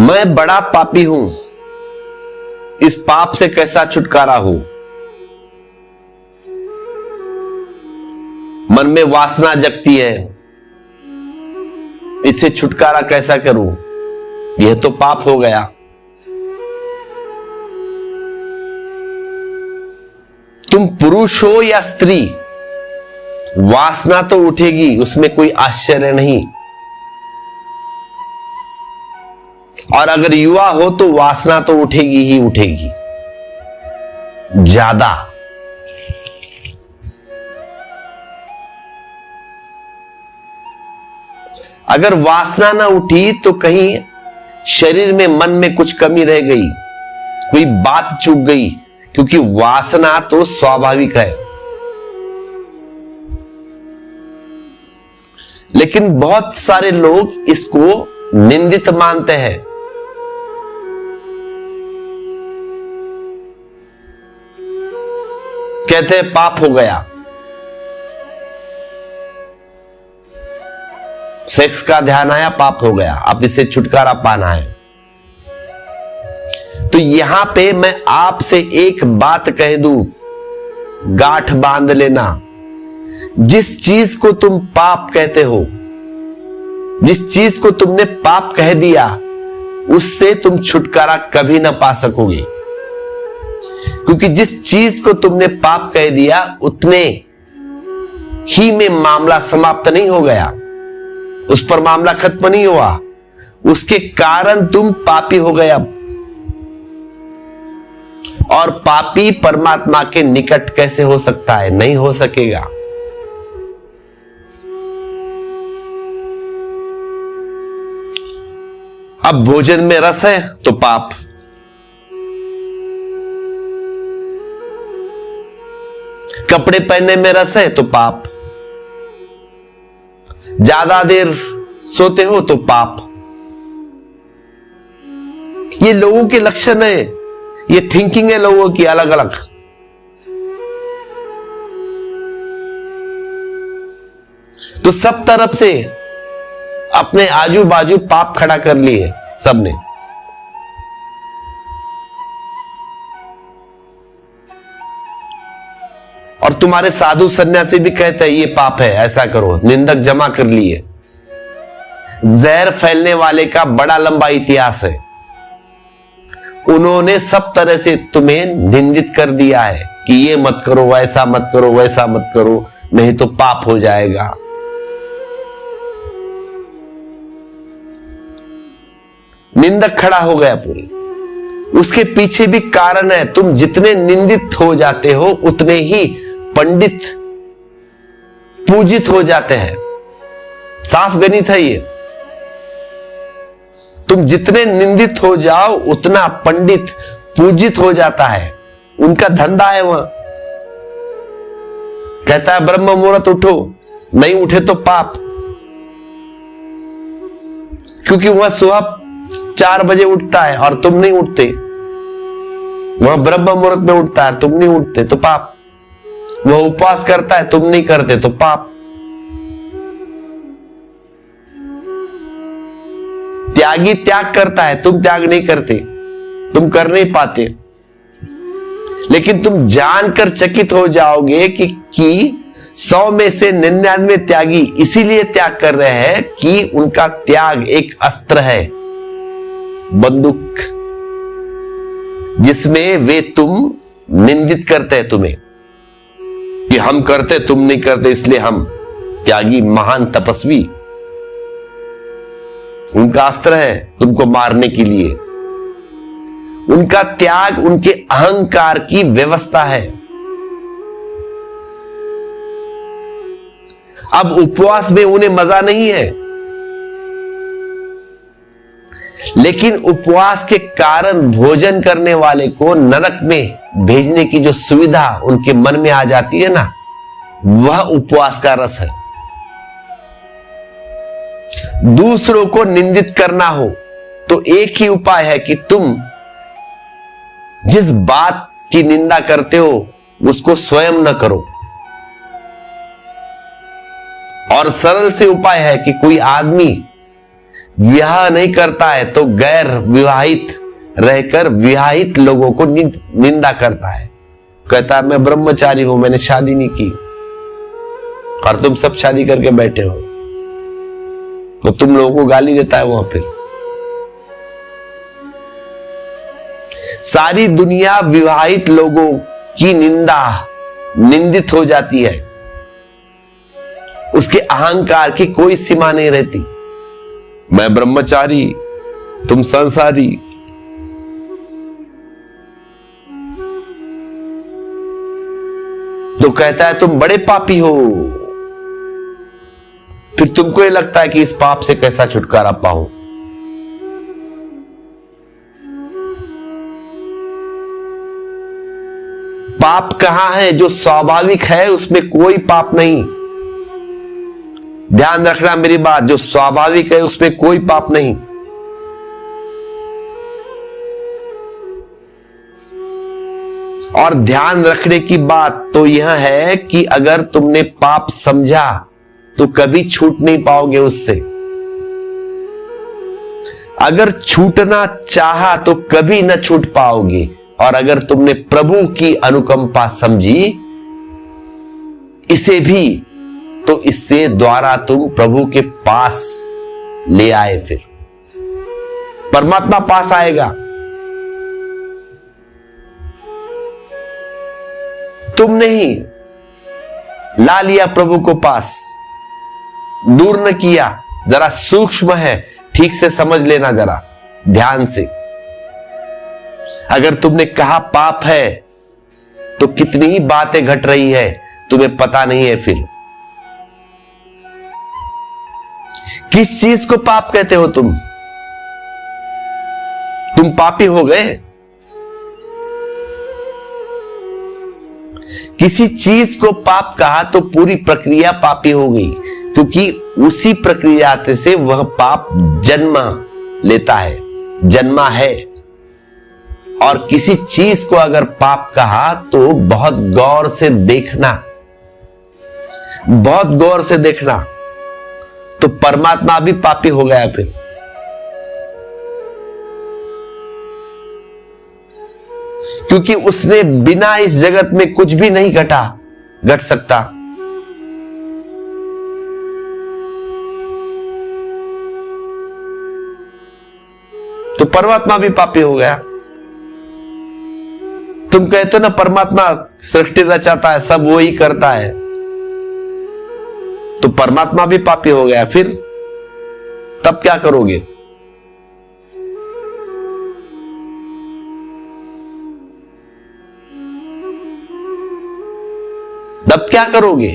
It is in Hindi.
मैं बड़ा पापी हूं, इस पाप से कैसा छुटकारा हो। मन में वासना जगती है, इससे छुटकारा कैसा करूं, यह तो पाप हो गया। तुम पुरुष हो या स्त्री, वासना तो उठेगी, उसमें कोई आश्चर्य नहीं। और अगर युवा हो तो वासना तो उठेगी ही उठेगी, ज्यादा। अगर वासना ना उठी तो कहीं शरीर में, मन में कुछ कमी रह गई, कोई बात चूक गई, क्योंकि वासना तो स्वाभाविक है। लेकिन बहुत सारे लोग इसको निंदित मानते हैं। कहते हैं पाप हो गया, सेक्स का ध्यान आया, पाप हो गया, अब इससे छुटकारा पाना है। तो यहां पे मैं आपसे एक बात कह दूं, गांठ बांध लेना। जिस चीज को तुम पाप कहते हो, जिस चीज को तुमने पाप कह दिया, उससे तुम छुटकारा कभी ना पा सकोगे। क्योंकि जिस चीज को तुमने पाप कह दिया, उतने ही में मामला समाप्त नहीं हो गया, उस पर मामला खत्म नहीं हुआ, उसके कारण तुम पापी हो गए अब। और पापी परमात्मा के निकट कैसे हो सकता है? नहीं हो सकेगा। अब भोजन में रस है तो पाप, कपड़े पहनने में रस है तो पाप, ज्यादा देर सोते हो तो पाप। ये लोगों के लक्षण है, ये थिंकिंग है लोगों की अलग अलग। तो सब तरफ से अपने आजू बाजू पाप खड़ा कर लिए सबने। और तुम्हारे साधु सन्यासी भी कहते हैं ये पाप है, ऐसा करो, निंदक जमा कर लिए। जहर फैलने वाले का बड़ा लंबा इतिहास है। उन्होंने सब तरह से तुम्हें निंदित कर दिया है कि ये मत करो, वैसा मत करो, वैसा मत करो, नहीं तो पाप हो जाएगा। निंदक खड़ा हो गया पूरी। उसके पीछे भी कारण है। तुम जितने निंदित हो जाते हो, उतने ही पंडित पूजित हो जाते हैं। साफ गणित है ये। तुम जितने निंदित हो जाओ, उतना पंडित पूजित हो जाता है। उनका धंधा है वहां। कहता है ब्रह्म मुहूर्त उठो, नहीं उठे तो पाप। क्योंकि वह सुबह 4 बजे उठता है और तुम नहीं उठते। वह ब्रह्म मुहूर्त में उठता है, तुम नहीं उठते तो पाप। वह उपवास करता है, तुम नहीं करते तो पाप। त्यागी त्याग करता है, तुम त्याग नहीं करते, तुम कर नहीं पाते। लेकिन तुम जानकर चकित हो जाओगे कि 100 में से 99 त्यागी इसीलिए त्याग कर रहे हैं कि उनका त्याग एक अस्त्र है, बंदूक, जिसमें वे तुम निंदित करते हैं तुम्हें कि हम करते तुम नहीं करते, इसलिए हम त्यागी, महान तपस्वी। उनका अस्त्र है तुमको मारने के लिए। उनका त्याग उनके अहंकार की व्यवस्था है। अब उपवास में उन्हें मजा नहीं है, लेकिन उपवास के कारण भोजन करने वाले को नरक में भेजने की जो सुविधा उनके मन में आ जाती है ना, वह उपवास का रस है। दूसरों को निंदित करना हो तो एक ही उपाय है कि तुम जिस बात की निंदा करते हो उसको स्वयं न करो। और सरल से उपाय है कि कोई आदमी विवाह नहीं करता है तो गैर विवाहित रहकर विवाहित लोगों को निंदा करता है। कहता है मैं ब्रह्मचारी हूं, मैंने शादी नहीं की, और तुम सब शादी करके बैठे हो, तो तुम लोगों को गाली देता है वहां पे। सारी दुनिया विवाहित लोगों की निंदित हो जाती है, उसके अहंकार की कोई सीमा नहीं रहती। मैं ब्रह्मचारी, तुम संसारी। तो कहता है तुम बड़े पापी हो। फिर तुमको ये लगता है कि इस पाप से कैसा छुटकारा पाऊं। पाप कहां है? जो स्वाभाविक है उसमें कोई पाप नहीं। ध्यान रखना मेरी बात, जो स्वाभाविक है उसमें कोई पाप नहीं। और ध्यान रखने की बात तो यह है कि अगर तुमने पाप समझा तो कभी छूट नहीं पाओगे उससे। अगर छूटना चाहा तो कभी न छूट पाओगे। और अगर तुमने प्रभु की अनुकंपा समझी इसे भी, तो इससे द्वारा तुम प्रभु के पास ले आए, फिर परमात्मा पास आएगा। तुमने ही ला लिया प्रभु को पास, दूर न किया। जरा सूक्ष्म है, ठीक से समझ लेना जरा ध्यान से। अगर तुमने कहा पाप है तो कितनी ही बातें घट रही है तुम्हें पता नहीं है। फिर किस चीज को पाप कहते हो तुम पापी हो गए। किसी चीज को पाप कहा तो पूरी प्रक्रिया पापी हो गई, क्योंकि उसी प्रक्रिया से वह पाप जन्म लेता है, जन्मा है। और किसी चीज को अगर पाप कहा तो बहुत गौर से देखना, बहुत गौर से देखना। तो परमात्मा भी पापी हो गया फिर। क्योंकि उसने बिना इस जगत में कुछ भी नहीं घट सकता। तो परमात्मा भी पापी हो गया। तुम कहते हो ना परमात्मा सृष्टि रचाता है, सब वो ही करता है, तो परमात्मा भी पापी हो गया। फिर तब क्या करोगे? तब क्या करोगे?